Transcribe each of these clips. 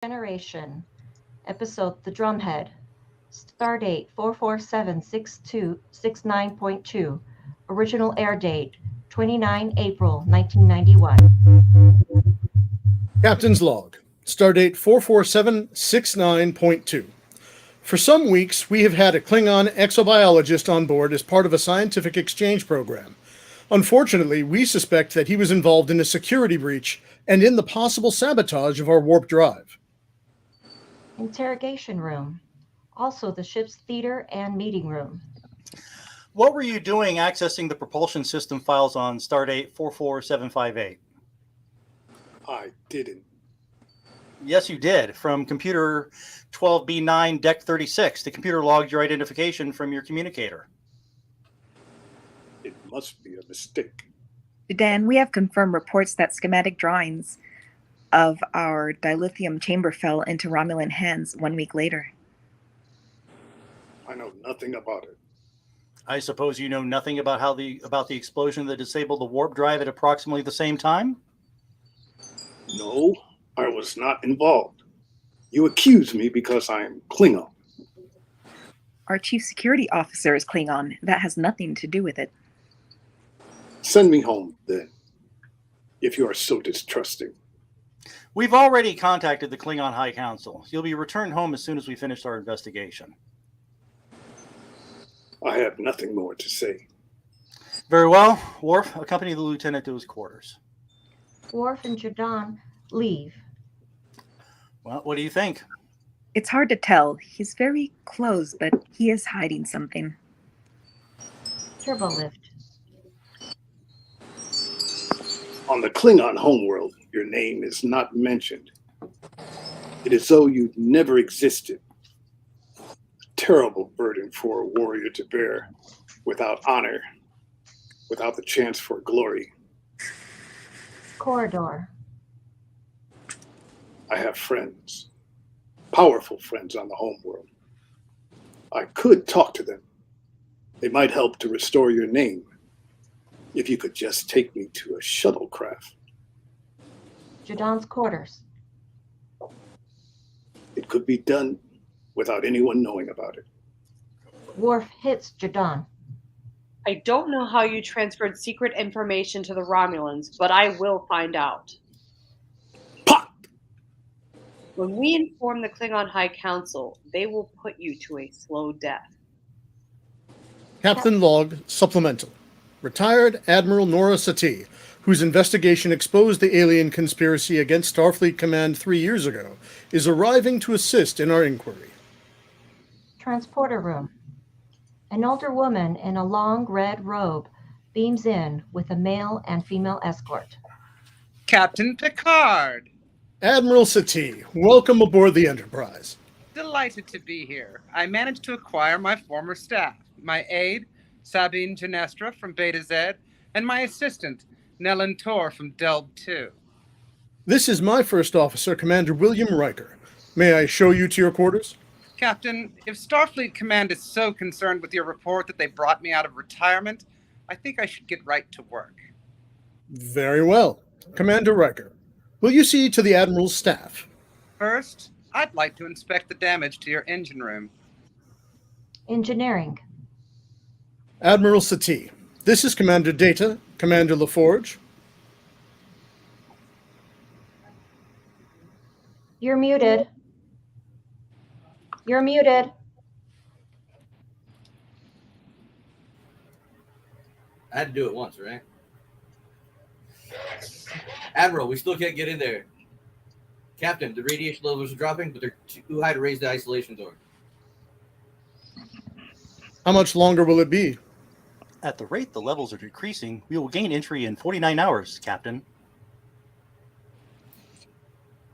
Generation, episode The Drumhead, stardate 4476269.2, original air date 29 April 1991. Captain's log. Stardate 44769.2. For some weeks, we have had a Klingon exobiologist on board as part of a scientific exchange program. Unfortunately, we suspect that he was involved in a security breach and in the possible sabotage of our warp drive. Interrogation room, also the ship's theater and meeting room. What were you doing accessing the propulsion system files on Stardate 44758? I didn't. Yes, you did. From computer 12B9 Deck 36, the computer logged your identification from your communicator. It must be a mistake. Dan, we have confirmed reports that schematic drawings of our dilithium chamber fell into Romulan hands 1 week later. I know nothing about it. I suppose you know nothing about the explosion that disabled the warp drive at approximately the same time? No, I was not involved. You accuse me because I am Klingon. Our chief security officer is Klingon. That has nothing to do with it. Send me home, then, if you are so distrusting. We've already contacted the Klingon High Council. You'll be returned home as soon as we finish our investigation. I have nothing more to say. Very well. Worf, accompany the lieutenant to his quarters. Worf and Jadon leave. Well, what do you think? It's hard to tell. He's very close, but he is hiding something. Turbolift. On the Klingon homeworld, your name is not mentioned. It is though you never existed. A terrible burden for a warrior to bear, without honor, without the chance for glory. Corridor. I have friends, powerful friends on the homeworld. I could talk to them. They might help to restore your name. If you could just take me to a shuttlecraft. Jadon's quarters. It could be done without anyone knowing about it. Worf hits Jadon. I don't know how you transferred secret information to the Romulans, but I will find out. Pop! When we inform the Klingon High Council, they will put you to a slow death. Captain log supplemental. Retired Admiral Nora Satie, whose investigation exposed the alien conspiracy against Starfleet Command 3 years ago, is arriving to assist in our inquiry. Transporter room. An older woman in a long red robe beams in with a male and female escort. Captain Picard! Admiral Satie, welcome aboard the Enterprise. Delighted to be here. I managed to acquire my former staff, my aide, Sabine Genestra from Beta Z, and my assistant, Nellen Tor from Delb 2. This is my first officer, Commander William Riker. May I show you to your quarters? Captain, if Starfleet Command is so concerned with your report that they brought me out of retirement, I think I should get right to work. Very well. Commander Riker, will you see to the Admiral's staff? First, I'd like to inspect the damage to your engine room. Engineering. Admiral Satie, this is Commander Data, Commander LaForge. You're muted. You're muted. I had to do it once, right? Admiral, we still can't get in there. Captain, the radiation levels are dropping, but they're too high to raise the isolation door. How much longer will it be? At the rate the levels are decreasing, we will gain entry in 49 hours, Captain.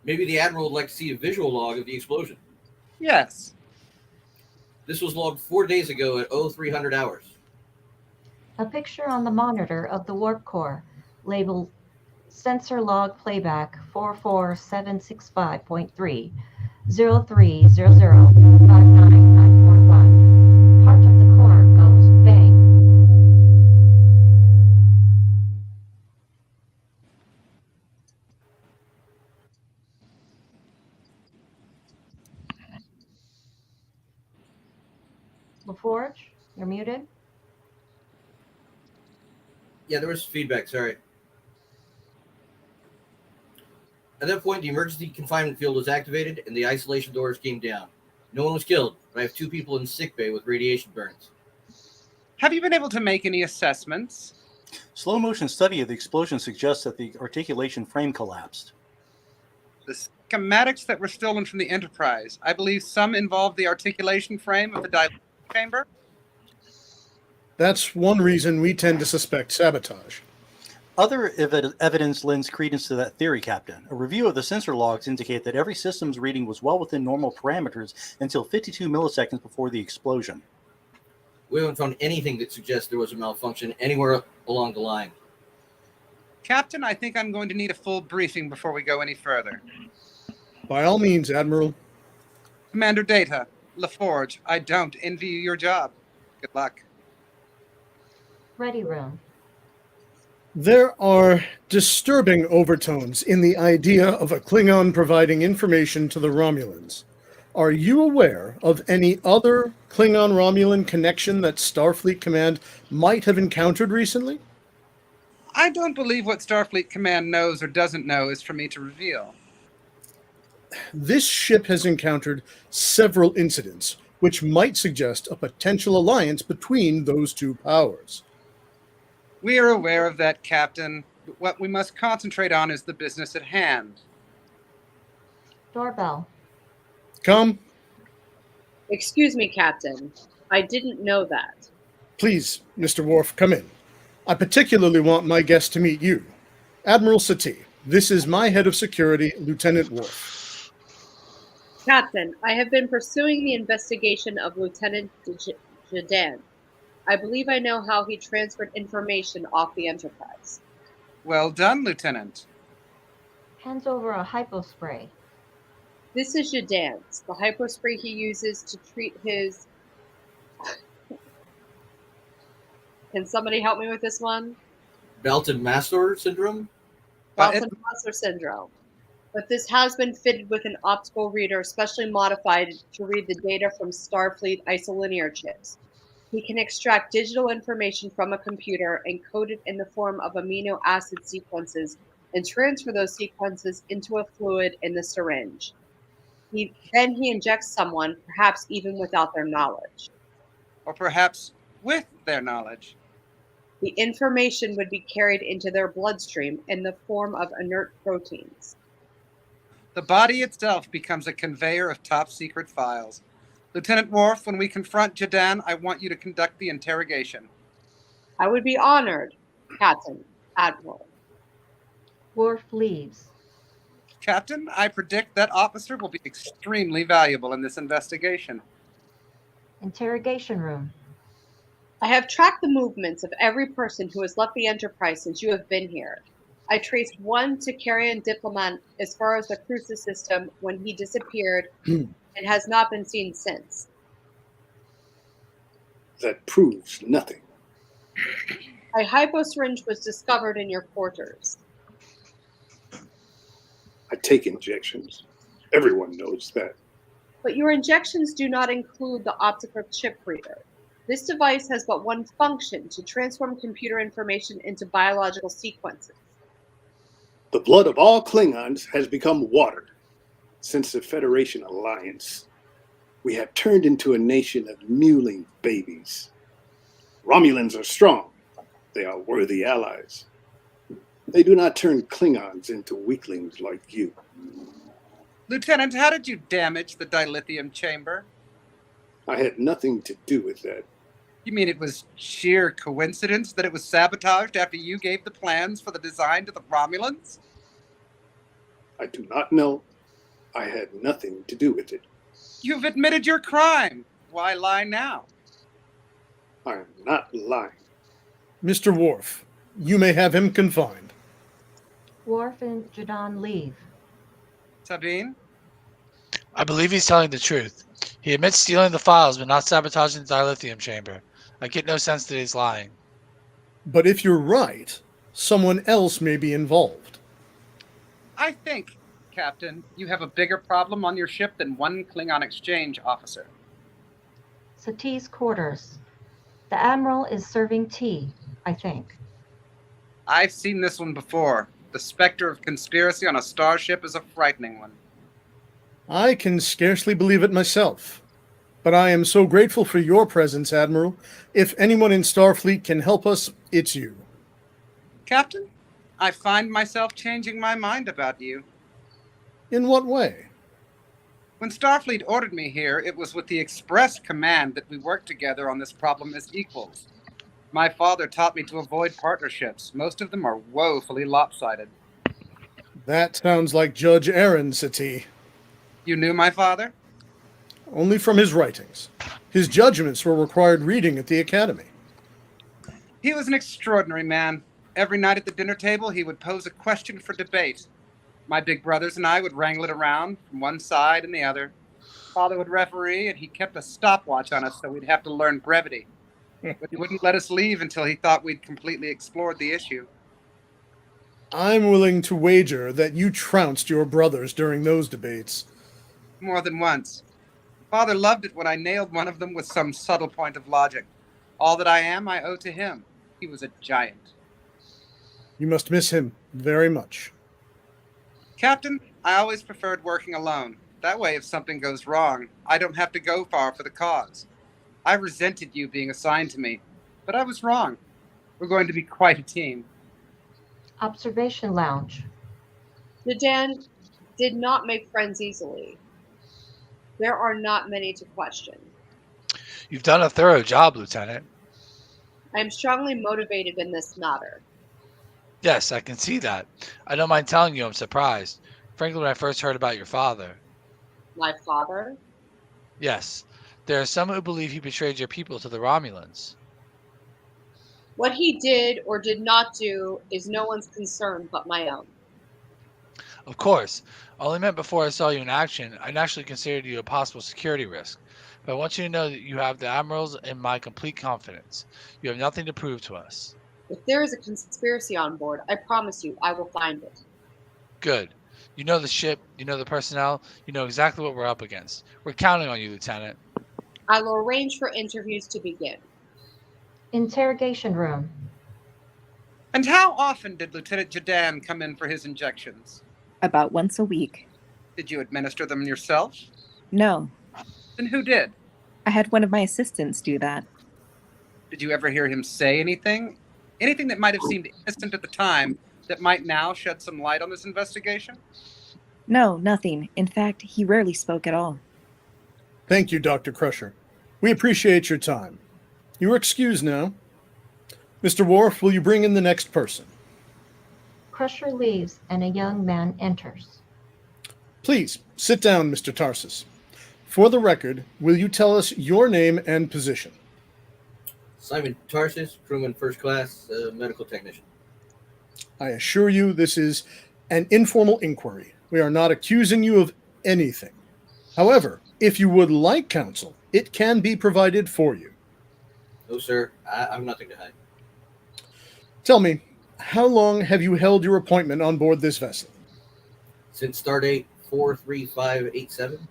Maybe the Admiral would like to see a visual log of the explosion. Yes. This was logged 4 days ago at 0300 hours. A picture on the monitor of the warp core, labeled Sensor Log Playback 44765.3, 03005991. Part of the core goes bang. LaForge, you're muted. Yeah, there was feedback. Sorry. At that point, the emergency confinement field was activated and the isolation doors came down. No one was killed, but I have 2 people in sickbay with radiation burns. Have you been able to make any assessments? Slow motion study of the explosion suggests that the articulation frame collapsed. The schematics that were stolen from the Enterprise, I believe some involved the articulation frame of the dilithium chamber. That's one reason we tend to suspect sabotage. Other evidence lends credence to that theory, Captain. A review of the sensor logs indicate that every system's reading was well within normal parameters until 52 milliseconds before the explosion. We haven't found anything that suggests there was a malfunction anywhere along the line. Captain, I think I'm going to need a full briefing before we go any further. By all means, Admiral. Commander Data, LaForge, I don't envy you your job. Good luck. Ready room. There are disturbing overtones in the idea of a Klingon providing information to the Romulans. Are you aware of any other Klingon-Romulan connection that Starfleet Command might have encountered recently? I don't believe what Starfleet Command knows or doesn't know is for me to reveal. This ship has encountered several incidents, which might suggest a potential alliance between those 2 powers. We are aware of that, Captain, but what we must concentrate on is the business at hand. Doorbell. Come, Excuse me, Captain. I didn't know that. please, Mr. Worf, come in. I particularly want my guest to meet you. Admiral Satie, this is my head of security, Lieutenant Worf. Captain, I have been pursuing the investigation of Lieutenant Jadan. I believe I know how he transferred information off the Enterprise. Well done, Lieutenant. Hands over a hypospray. This is Jadan's, the hypospray he uses to treat his... Can somebody help me with this one? Belton Mastor syndrome? Boston-Foster syndrome. But this has been fitted with an optical reader specially modified to read the data from Starfleet isolinear chips. He can extract digital information from a computer and code it in the form of amino acid sequences and transfer those sequences into a fluid in the syringe. Then he injects someone, perhaps even without their knowledge. Or perhaps with their knowledge. The information would be carried into their bloodstream in the form of inert proteins. The body itself becomes a conveyor of top-secret files. Lieutenant Worf, when we confront Jadan, I want you to conduct the interrogation. I would be honored, Captain, Admiral. Worf leaves. Captain, I predict that officer will be extremely valuable in this investigation. Interrogation room. I have tracked the movements of every person who has left the Enterprise since you have been here. I traced one Takarian diplomat as far as the Crucis system when he disappeared and has not been seen since. That proves nothing. A hyposyringe was discovered in your quarters. I take injections. Everyone knows that. But your injections do not include the optical chip reader. This device has but one function: to transform computer information into biological sequences. The blood of all Klingons has become water. Since the Federation alliance, we have turned into a nation of mewling babies. Romulans are strong. They are worthy allies. They do not turn Klingons into weaklings like you. Lieutenant, how did you damage the dilithium chamber? I had nothing to do with that. You mean it was sheer coincidence that it was sabotaged after you gave the plans for the design to the Romulans? I do not know. I had nothing to do with it. You've admitted your crime. Why lie now? I am not lying. Mr. Worf, you may have him confined. Worf and Jadan leave. Sabine? I believe he's telling the truth. He admits stealing the files, but not sabotaging the dilithium chamber. I get no sense that he's lying. But if you're right, someone else may be involved. I think, Captain, you have a bigger problem on your ship than one Klingon exchange officer. Satie's quarters. The Admiral is serving tea, I think. I've seen this one before. The specter of conspiracy on a starship is a frightening one. I can scarcely believe it myself. But I am so grateful for your presence, Admiral. If anyone in Starfleet can help us, it's you. Captain, I find myself changing my mind about you. In what way? When Starfleet ordered me here, it was with the express command that we work together on this problem as equals. My father taught me to avoid partnerships. Most of them are woefully lopsided. That sounds like Judge Aaron, Satie. You knew my father? Only from his writings. His judgments were required reading at the Academy. He was an extraordinary man. Every night at the dinner table, he would pose a question for debate. My big brothers and I would wrangle it around from one side and the other. Father would referee, and he kept a stopwatch on us so we'd have to learn brevity. But he wouldn't let us leave until he thought we'd completely explored the issue. I'm willing to wager that you trounced your brothers during those debates. More than once. Father loved it when I nailed one of them with some subtle point of logic. All that I am, I owe to him. He was a giant. You must miss him very much. Captain, I always preferred working alone. That way, if something goes wrong, I don't have to go far for the cause. I resented you being assigned to me, but I was wrong. We're going to be quite a team. Observation lounge. Jadan did not make friends easily. There are not many to question. You've done a thorough job, Lieutenant. I am strongly motivated in this matter. Yes, I can see that. I don't mind telling you I'm surprised. Frankly, when I first heard about your father. My father? Yes, there are some who believe he betrayed your people to the Romulans. What he did or did not do is no one's concern but my own. Of course. I only meant before I saw you in action, I naturally considered you a possible security risk. But I want you to know that you have the Admiral's and my complete confidence. You have nothing to prove to us. If there is a conspiracy on board, I promise you I will find it. Good. You know the ship, you know the personnel, you know exactly what we're up against. We're counting on you, Lieutenant. I will arrange for interviews to begin. Interrogation room. And how often did Lieutenant Jadan come in for his injections? About once a week. Did you administer them yourself? No, Then who did? I had one of my assistants do that. Did you ever hear him say anything? Anything that might have seemed innocent at the time that might now shed some light on this investigation? No, nothing. In fact, he rarely spoke at all. Thank you, Dr. Crusher. We appreciate your time. You are excused now. Mr. Worf, will you bring in the next person? Crusher leaves and a young man enters. Please, sit down, Mr. Tarsus. For the record, will you tell us your name and position? Simon Tarsus, crewman first class, medical technician. I assure you this is an informal inquiry. We are not accusing you of anything. However, if you would like counsel, it can be provided for you. No, sir. I've nothing to hide. Tell me, how long have you held your appointment on board this vessel? Since stardate 43587.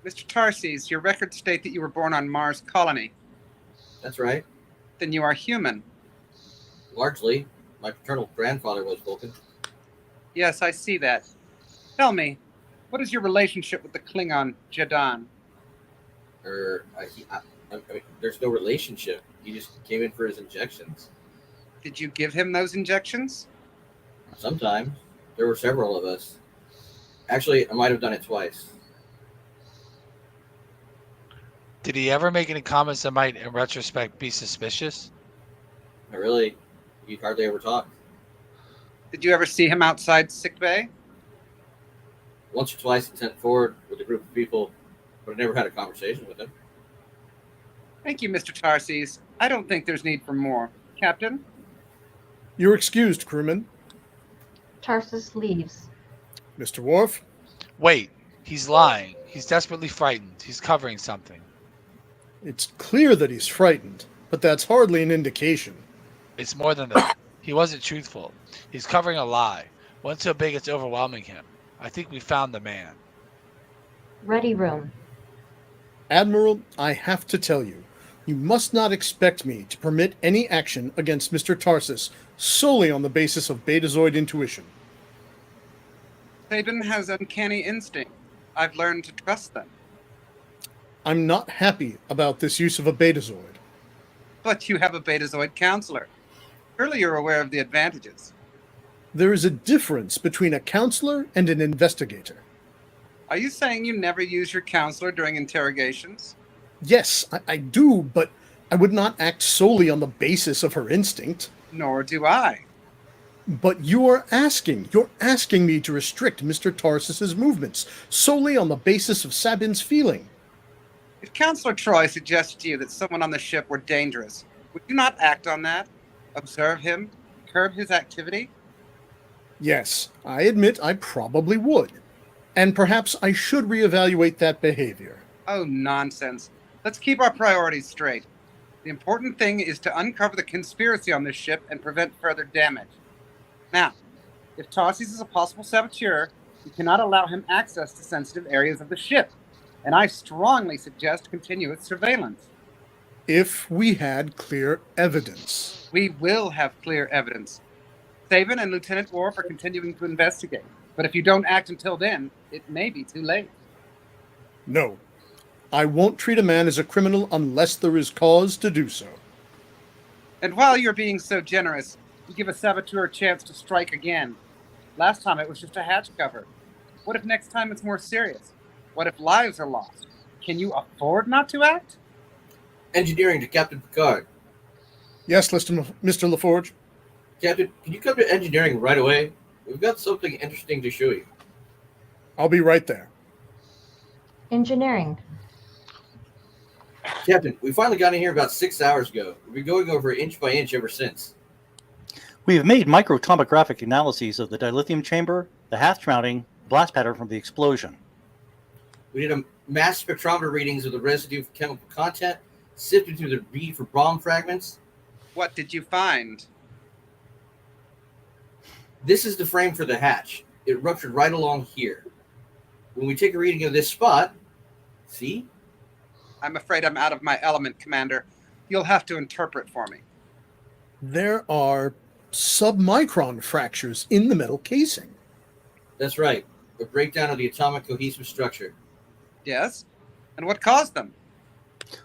Mr. Tarses, your records state that you were born on Mars Colony. That's right. Then you are human. Largely. My paternal grandfather was Vulcan. Yes, I see that. Tell me, what is your relationship with the Klingon Jadan? I mean, there's no relationship. He just came in for his injections. Did you give him those injections? Sometimes. There were several of us. Actually, I might have done it twice. Did he ever make any comments that might, in retrospect, be suspicious? Not really. He hardly ever talked. Did you ever see him outside sickbay? Once or twice he sent forward with a group of people, but I never had a conversation with him. Thank you, Mr. Tarses. I don't think there's need for more. Captain? You're excused, crewman. Tarsus leaves. Mr. Worf? Wait, he's lying. He's desperately frightened. He's covering something. It's clear that he's frightened, but that's hardly an indication. It's more than that. He wasn't truthful. He's covering a lie. One so big it's overwhelming him. I think we found the man. Ready room. Admiral, I have to tell you, you must not expect me to permit any action against Mr. Tarsus solely on the basis of Betazoid intuition. Sabin has uncanny instinct. I've learned to trust them. I'm not happy about this use of a Betazoid. But you have a Betazoid counselor. Surely you're aware of the advantages. There is a difference between a counselor and an investigator. Are you saying you never use your counselor during interrogations? Yes, I do, but I would not act solely on the basis of her instinct. Nor do I. But you're asking me to restrict Mr. Tarsus's movements solely on the basis of Sabin's feeling. If Counselor Troy suggested to you that someone on the ship were dangerous, would you not act on that? Observe him? Curb his activity? Yes, I admit I probably would. And perhaps I should reevaluate that behavior. Oh, nonsense. Let's keep our priorities straight. The important thing is to uncover the conspiracy on this ship and prevent further damage. Now, if Tarsus is a possible saboteur, we cannot allow him access to sensitive areas of the ship, and I strongly suggest continuous surveillance. If we had clear evidence. We will have clear evidence. Sabin and Lieutenant Worf are continuing to investigate, but if you don't act until then, it may be too late. No, I won't treat a man as a criminal unless there is cause to do so. And while you're being so generous, you give a saboteur a chance to strike again. Last time it was just a hatch cover. What if next time it's more serious? What if lives are lost? Can you afford not to act? Engineering to Captain Picard. Yes, Mr. LaForge? Captain, can you come to engineering right away? We've got something interesting to show you. I'll be right there. Engineering. Captain, we finally got in here about 6 hours ago. We've been going over inch by inch ever since. We have made microtomographic analyses of the dilithium chamber, the hatch mounting, blast pattern from the explosion. We did a mass spectrometer readings of the residue of chemical content, sifted through the bead for bomb fragments. What did you find? This is the frame for the hatch. It ruptured right along here. When we take a reading of this spot, see? I'm afraid I'm out of my element, Commander. You'll have to interpret for me. There are submicron fractures in the metal casing. That's right. A breakdown of the atomic cohesive structure. Yes? And what caused them?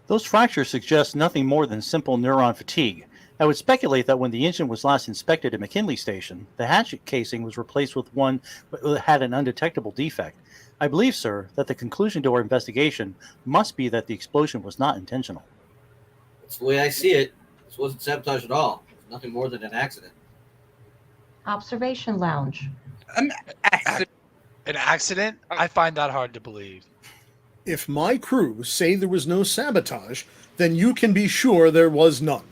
Those fractures suggest nothing more than simple neuron fatigue. I would speculate that when the engine was last inspected at McKinley Station, the hatch casing was replaced with one that had an undetectable defect. I believe, sir, that the conclusion to our investigation must be that the explosion was not intentional. That's the way I see it. This wasn't sabotage at all. It was nothing more than an accident. Observation lounge. An accident. An accident? I find that hard to believe. If my crew say there was no sabotage, then you can be sure there was none.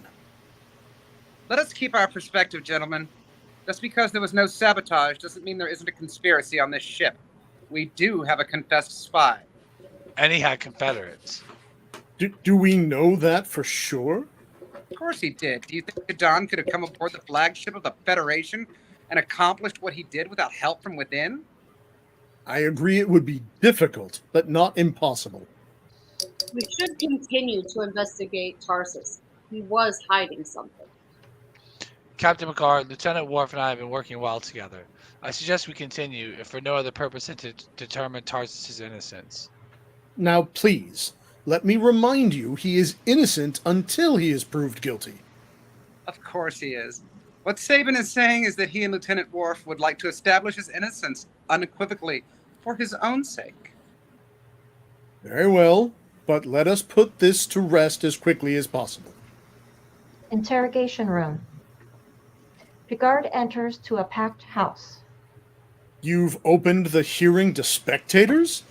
Let us keep our perspective, gentlemen. Just because there was no sabotage doesn't mean there isn't a conspiracy on this ship. We do have a confessed spy. And he had Confederates. Do we know that for sure? Of course he did. Do you think Don could have come aboard the flagship of the Federation and accomplished what he did without help from within? I agree it would be difficult, but not impossible. We should continue to investigate Tarsus. He was hiding something. Captain Picard, Lieutenant Worf and I have been working well together. I suggest we continue, if for no other purpose than to determine Tarsus' innocence. Now, please, let me remind you he is innocent until he is proved guilty. Of course he is. What Sabin is saying is that he and Lieutenant Worf would like to establish his innocence unequivocally for his own sake. Very well, but let us put this to rest as quickly as possible. Interrogation room. Picard enters to a packed house. You've opened the hearing to spectators?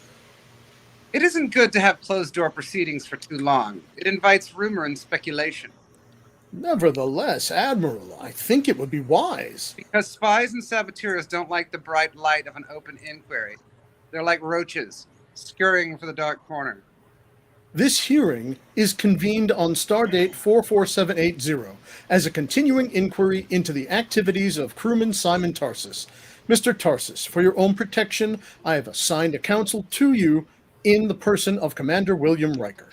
It isn't good to have closed-door proceedings for too long. It invites rumor and speculation. Nevertheless, Admiral, I think it would be wise. Because spies and saboteurs don't like the bright light of an open inquiry. They're like roaches, scurrying for the dark corner. This hearing is convened on stardate 44780 as a continuing inquiry into the activities of crewman Simon Tarsus. Mr. Tarsus, for your own protection, I have assigned a counsel to you in the person of Commander William Riker.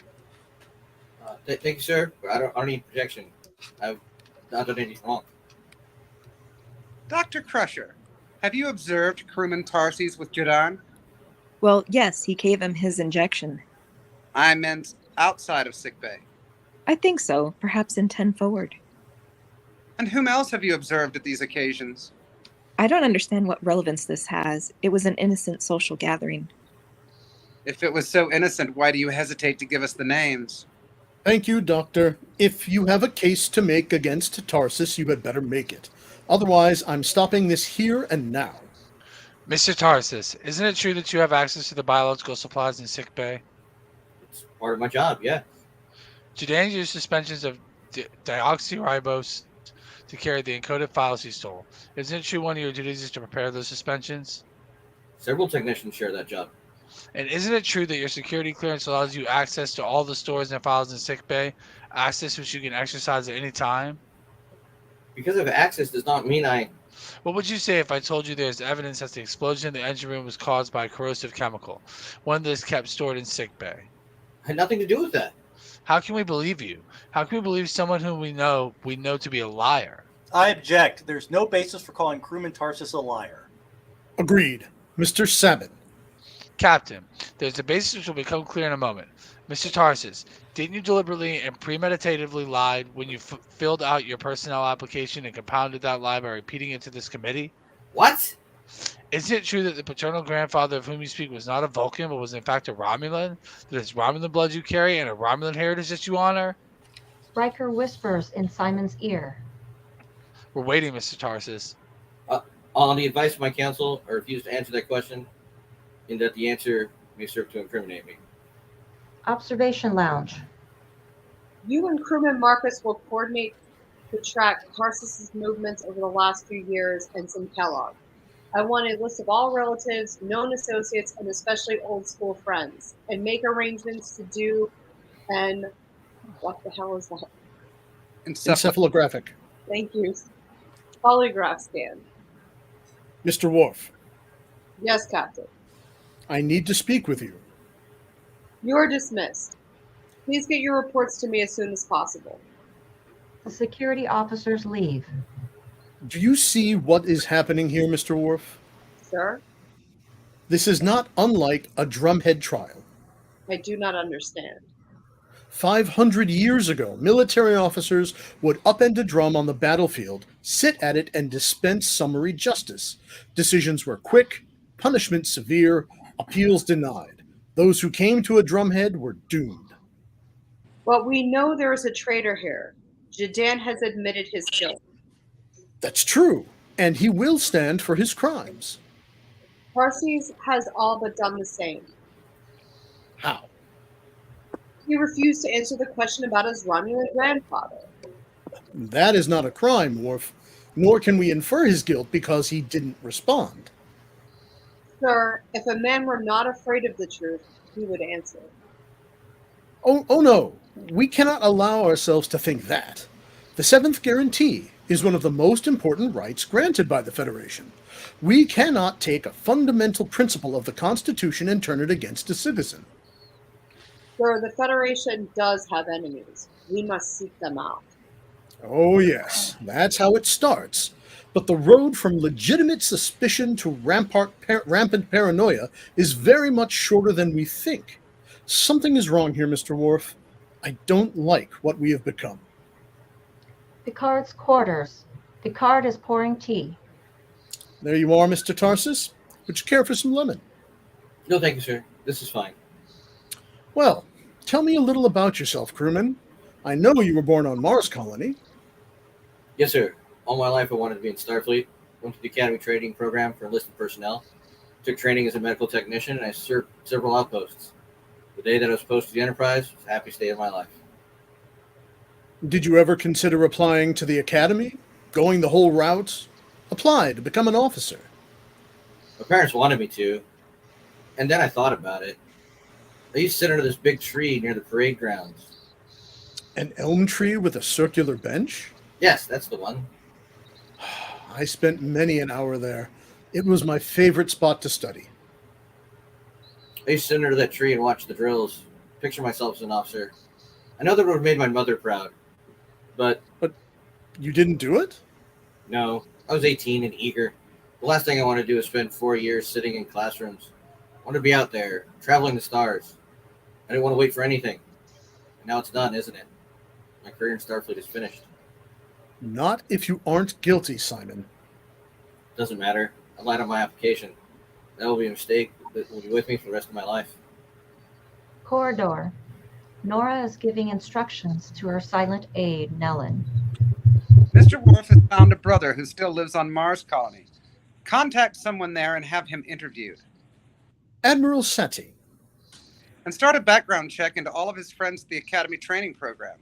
Thank you, sir. I don't need protection. I've not done anything wrong. Dr. Crusher, have you observed crewman Tarses with Jadan? Well, yes, he gave him his injection. I meant outside of sickbay. I think so, perhaps in 10 forward. And whom else have you observed at these occasions? I don't understand what relevance this has. It was an innocent social gathering. If it was so innocent, why do you hesitate to give us the names? Thank you, Doctor. If you have a case to make against Tarsus, you had better make it. Otherwise, I'm stopping this here and now. Mr. Tarsus, isn't it true that you have access to the biological supplies in sick bay? It's part of my job, yeah. Jadan used suspensions of deoxyribose to carry the encoded files he stole. Isn't it true one of your duties is to prepare those suspensions? Several technicians share that job. And isn't it true that your security clearance allows you access to all the stores and files in sick bay, access which you can exercise at any time? Because of access does not mean I... What would you say if I told you there's evidence that the explosion in the engine room was caused by a corrosive chemical, one that is kept stored in sick bay? I had nothing to do with that. How can we believe you? How can we believe someone whom we know to be a liar? I object. There's no basis for calling crewman Tarsus a liar. Agreed. Mr. Sabin. Captain, there's a basis which will become clear in a moment. Mr. Tarsus, didn't you deliberately and premeditatively lie when you filled out your personnel application and compounded that lie by repeating it to this committee? What? Isn't it true that the paternal grandfather of whom you speak was not a Vulcan, but was in fact a Romulan? That it's Romulan blood you carry and a Romulan heritage that you honor? Riker whispers in Simon's ear. We're waiting, Mr. Tarsus. On the advice of my counsel, I refuse to answer that question, in that the answer may serve to incriminate me. Observation lounge. You and crewman Marcus will coordinate to track Tarsus's movements over the last few years and some Kellogg. I want a list of all relatives, known associates, and especially old school friends, and make arrangements to do an... What the hell is that? Encephalographic. Thank you. Polygraph scan. Mr. Worf, Yes, Captain. I need to speak with you. You are dismissed. Please get your reports to me as soon as possible. The security officers leave. Do you see what is happening here, Mr. Worf? Sir, This is not unlike a Drumhead trial. I do not understand. 500 years ago, military officers would upend a drum on the battlefield, sit at it, and dispense summary justice. Decisions were quick, punishment severe, appeals denied. Those who came to a drumhead were doomed. Well, we know there is a traitor here. Jadan has admitted his guilt. That's true, and he will stand for his crimes. Tarses has all but done the same. How? He refused to answer the question about his Romulan grandfather. That is not a crime, Worf, nor can we infer his guilt because he didn't respond. Sir, if a man were not afraid of the truth, he would answer. Oh no, we cannot allow ourselves to think that. The seventh guarantee is one of the most important rights granted by the Federation. We cannot take a fundamental principle of the Constitution and turn it against a citizen. Sir, the Federation does have enemies. We must seek them out. Oh yes, that's how it starts. But the road from legitimate suspicion to rampant paranoia is very much shorter than we think. Something is wrong here, Mr. Worf. I don't like what we have become. Picard's quarters. Picard is pouring tea. There you are, Mr. Tarsus. Would you care for some lemon? No, thank you, sir. This is fine. Well, tell me a little about yourself, crewman. I know you were born on Mars Colony. Yes, sir. All my life I wanted to be in Starfleet. Went to the Academy Training Program for enlisted personnel. Took training as a medical technician, and I served several outposts. The day that I was posted to the Enterprise was the happiest day of my life. Did you ever consider applying to the Academy? Going the whole route? Apply to become an officer? My parents wanted me to, and then I thought about it. I used to sit under this big tree near the parade grounds. An elm tree with a circular bench? Yes, that's the one. I spent many an hour there. It was my favorite spot to study. I used to sit under that tree and watch the drills, picture myself as an officer. I know that would have made my mother proud, but You didn't do it? no, I was 18 and eager. The last thing I want to do is spend 4 years sitting in classrooms. I want to be out there, traveling the stars. I didn't want to wait for anything. And now it's done, isn't it? My career in Starfleet is finished. Not if you aren't guilty, Simon. Doesn't matter. I lied on my application. That will be a mistake that will be with me for the rest of my life. Corridor. Nora is giving instructions to her silent aide, Nellen. Mr. Worf has found a brother who still lives on Mars Colony. Contact someone there and have him interviewed. Admiral Seti. And start a background check into all of his friends at the Academy training program.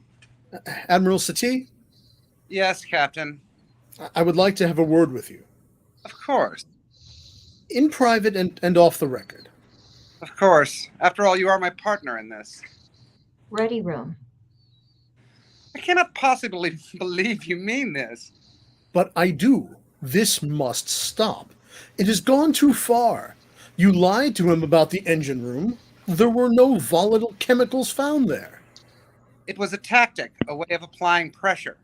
Admiral Seti, Yes, Captain. I would like to have a word with you. Of course. In private and off the record. Of course. After all, you are my partner in this. Ready room. I cannot possibly believe you mean this. But I do. This must stop. It has gone too far. You lied to him about the engine room. There were no volatile chemicals found there. It was a tactic, a way of applying pressure.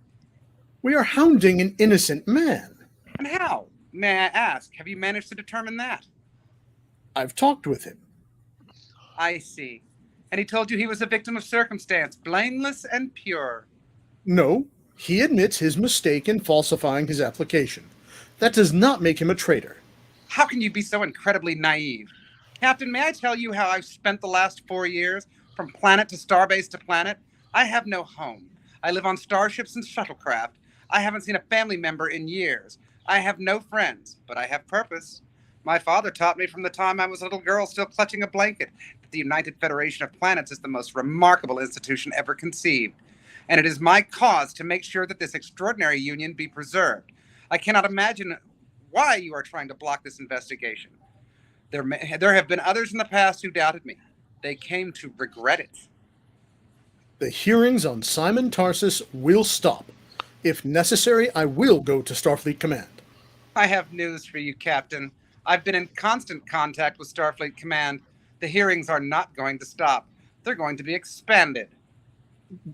We are hounding an innocent man. And how? May I ask, have you managed to determine that? I've talked with him. I see. And he told you he was a victim of circumstance, blameless and pure. No, he admits his mistake in falsifying his application. That does not make him a traitor. How can you be so incredibly naive? Captain, may I tell you how I've spent the last 4 years, from planet to starbase to planet? I have no home. I live on starships and shuttlecraft. I haven't seen a family member in years. I have no friends, but I have purpose. My father taught me from the time I was a little girl still clutching a blanket that the United Federation of Planets is the most remarkable institution ever conceived. And it is my cause to make sure that this extraordinary union be preserved. I cannot imagine why you are trying to block this investigation. There have been others in the past who doubted me. They came to regret it. The hearings on Simon Tarsus will stop. If necessary, I will go to Starfleet Command. I have news for you, Captain. I've been in constant contact with Starfleet Command. The hearings are not going to stop. They're going to be expanded.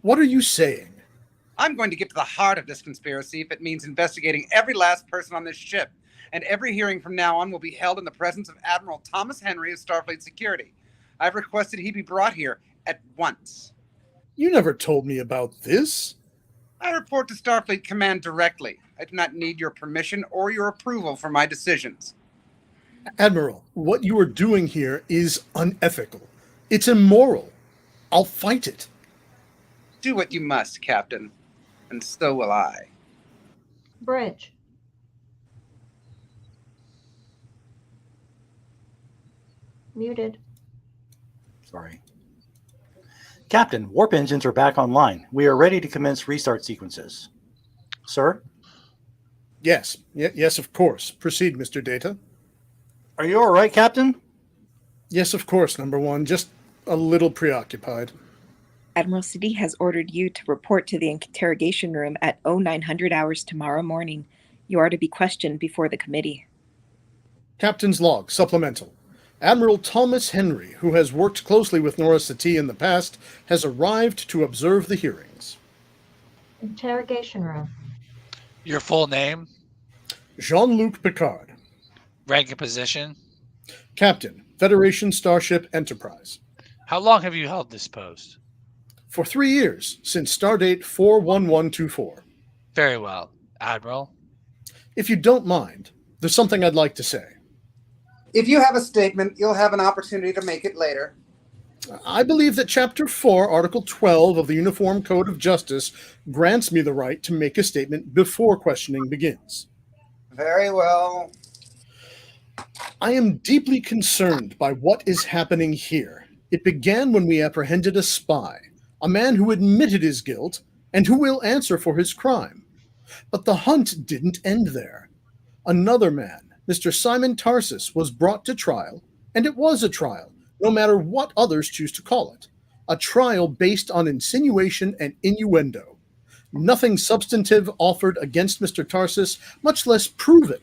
What are you saying? I'm going to get to the heart of this conspiracy if it means investigating every last person on this ship. And every hearing from now on will be held in the presence of Admiral Thomas Henry of Starfleet Security. I've requested he be brought here at once. You never told me about this. I report to Starfleet Command directly. I do not need your permission or your approval for my decisions. Admiral, what you are doing here is unethical. It's immoral. I'll fight it. Do what you must, Captain, and so will I. Bridge. Muted. Sorry. Captain, warp engines are back online. We are ready to commence restart sequences. Sir? Yes, yes, of course. Proceed, Mr. Data. Are you all right, Captain? Yes, of course, number one. Just a little preoccupied. Admiral City has ordered you to report to the interrogation room at 0900 hours tomorrow morning. You are to be questioned before the committee. Captain's log, supplemental. Admiral Thomas Henry, who has worked closely with Nora Sati in the past, has arrived to observe the hearings. Interrogation room. Your full name, Jean-Luc Picard. rank and position. Captain, Federation Starship Enterprise. How long have you held this post? For 3 years, since stardate 41124. Very well, Admiral. If you don't mind, there's something I'd like to say. If you have a statement, you'll have an opportunity to make it later. I believe that Chapter 4, Article 12 of the Uniform Code of Justice grants me the right to make a statement before questioning begins. Very well. I am deeply concerned by what is happening here. It began when we apprehended a spy, a man who admitted his guilt and who will answer for his crime. But the hunt didn't end there. Another man, Mr. Simon Tarsus, was brought to trial, and it was a trial, no matter what others choose to call it. A trial based on insinuation and innuendo. Nothing substantive offered against Mr. Tarsus, much less proven.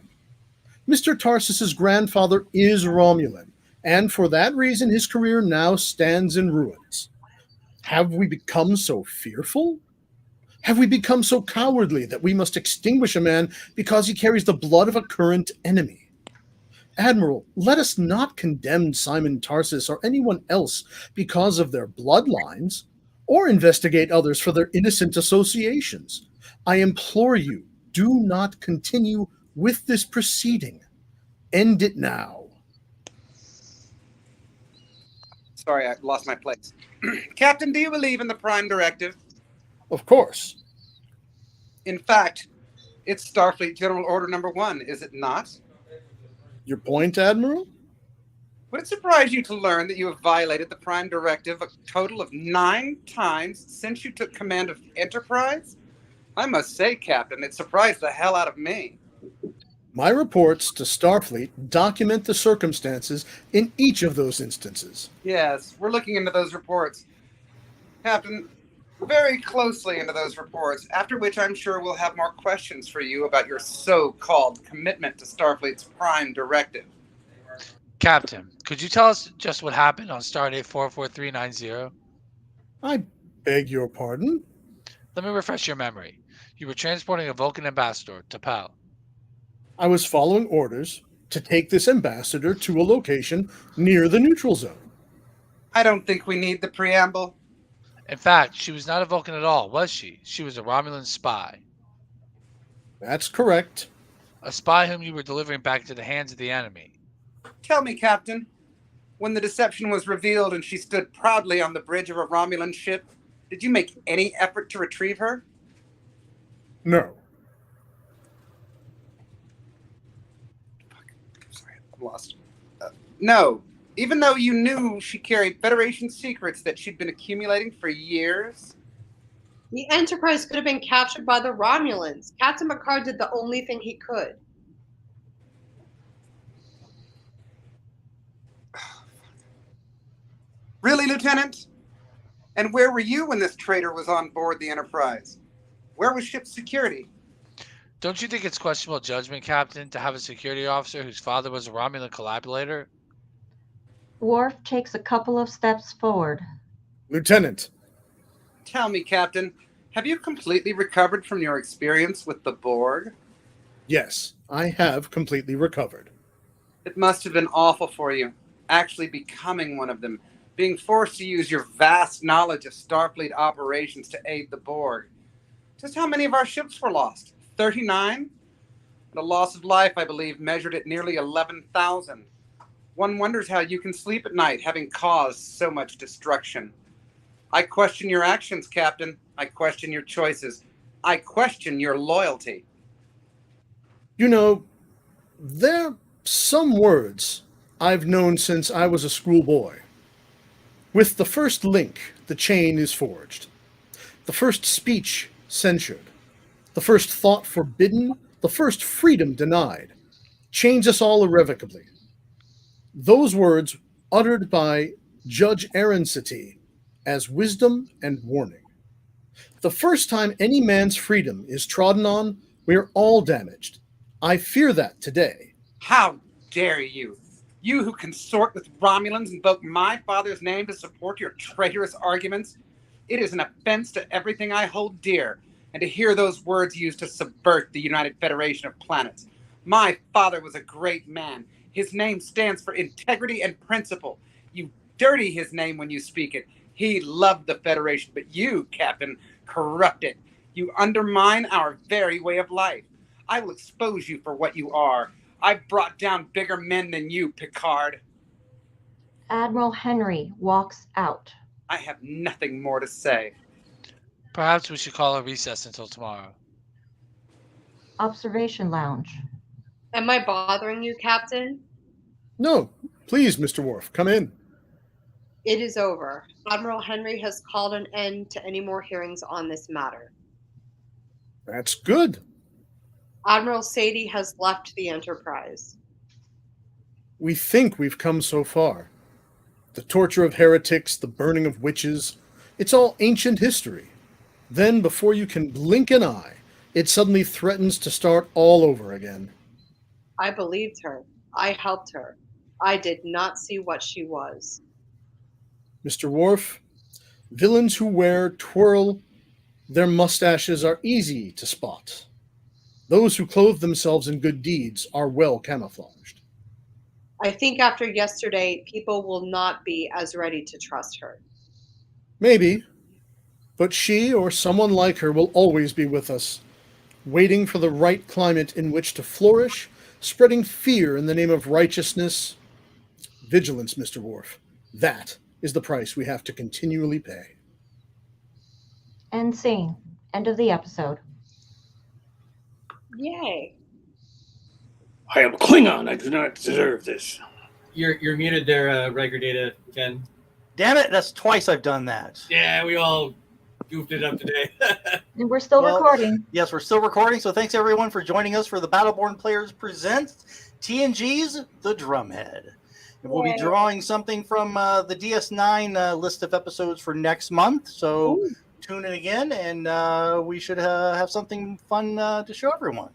Mr. Tarsus's grandfather is Romulan, and for that reason his career now stands in ruins. Have we become so fearful? Have we become so cowardly that we must extinguish a man because he carries the blood of a current enemy? Admiral, let us not condemn Simon Tarsus or anyone else because of their bloodlines, or investigate others for their innocent associations. I implore you, do not continue with this proceeding. End it now. Sorry, I lost my place. Captain, do you believe in the Prime Directive? Of course. In fact, it's Starfleet General Order Number 1, is it not? Your point, Admiral? Would it surprise you to learn that you have violated the Prime Directive a total of 9 times since you took command of Enterprise? I must say, Captain, it surprised the hell out of me. My reports to Starfleet document the circumstances in each of those instances. Yes, we're looking into those reports. Captain, very closely into those reports, after which I'm sure we'll have more questions for you about your so-called commitment to Starfleet's Prime Directive. Captain, could you tell us just what happened on Stardate 44390? I beg your pardon? Let me refresh your memory. You were transporting a Vulcan ambassador to PAL. I was following orders to take this ambassador to a location near the neutral zone. I don't think we need the preamble. In fact, she was not a Vulcan at all, was she? She was a Romulan spy. That's correct. A spy whom you were delivering back into the hands of the enemy. Tell me, Captain, when the deception was revealed and she stood proudly on the bridge of a Romulan ship, did you make any effort to retrieve her? No. Sorry, I'm lost. No. Even though you knew she carried Federation secrets that she'd been accumulating for years? The Enterprise could have been captured by the Romulans. Captain Picard did the only thing he could. Really, Lieutenant? And where were you when this traitor was on board the Enterprise? Where was ship security? Don't you think it's questionable judgment, Captain, to have a security officer whose father was a Romulan collaborator? Worf takes a couple of steps forward. Lieutenant. Tell me, Captain, have you completely recovered from your experience with the Borg? Yes, I have completely recovered. It must have been awful for you, actually becoming one of them, being forced to use your vast knowledge of Starfleet operations to aid the Borg. Just how many of our ships were lost? 39? The loss of life, I believe, measured at nearly 11,000. One wonders how you can sleep at night, having caused so much destruction. I question your actions, Captain. I question your choices. I question your loyalty. You know, there are some words I've known since I was a schoolboy. With the first link, the chain is forged. The first speech censured. The first thought forbidden. The first freedom denied. Chains us all irrevocably. Those words uttered by Judge Aranceti as wisdom and warning. The first time any man's freedom is trodden on, we are all damaged. I fear that today. How dare you? You who consort with Romulans invoke my father's name to support your traitorous arguments? It is an offense to everything I hold dear, and to hear those words used to subvert the United Federation of Planets. My father was a great man. His name stands for integrity and principle. You dirty his name when you speak it. He loved the Federation, but you, Captain, corrupt it. You undermine our very way of life. I will expose you for what you are. I've brought down bigger men than you, Picard. Admiral Henry walks out. I have nothing more to say. Perhaps we should call a recess until tomorrow. Observation lounge. Am I bothering you, Captain? No, please, Mr. Worf, come in. It is over. Admiral Henry has called an end to any more hearings on this matter. That's good. Admiral Sadie has left the Enterprise. We think we've come so far. The torture of heretics, the burning of witches, it's all ancient history. Then, before you can blink an eye, it suddenly threatens to start all over again. I believed her. I helped her. I did not see what she was. Mr. Worf, villains who twirl their mustaches are easy to spot. Those who clothe themselves in good deeds are well camouflaged. I think after yesterday, people will not be as ready to trust her. Maybe, but she or someone like her will always be with us, waiting for the right climate in which to flourish, spreading fear in the name of righteousness. Vigilance, Mr. Worf. That is the price we have to continually pay. End scene. End of the episode. Yay. I am Klingon. I do not deserve this. You're muted there, Riker Data, Ken. Damn it, that's twice I've done that. Yeah, we all goofed it up today. And we're still recording. Yes, we're still recording, so thanks everyone for joining us for the Battle Born Players Present TNG's The Drumhead. And we'll be drawing something from the DS9 list of episodes for next month, so tune in again, and we should have something fun to show everyone.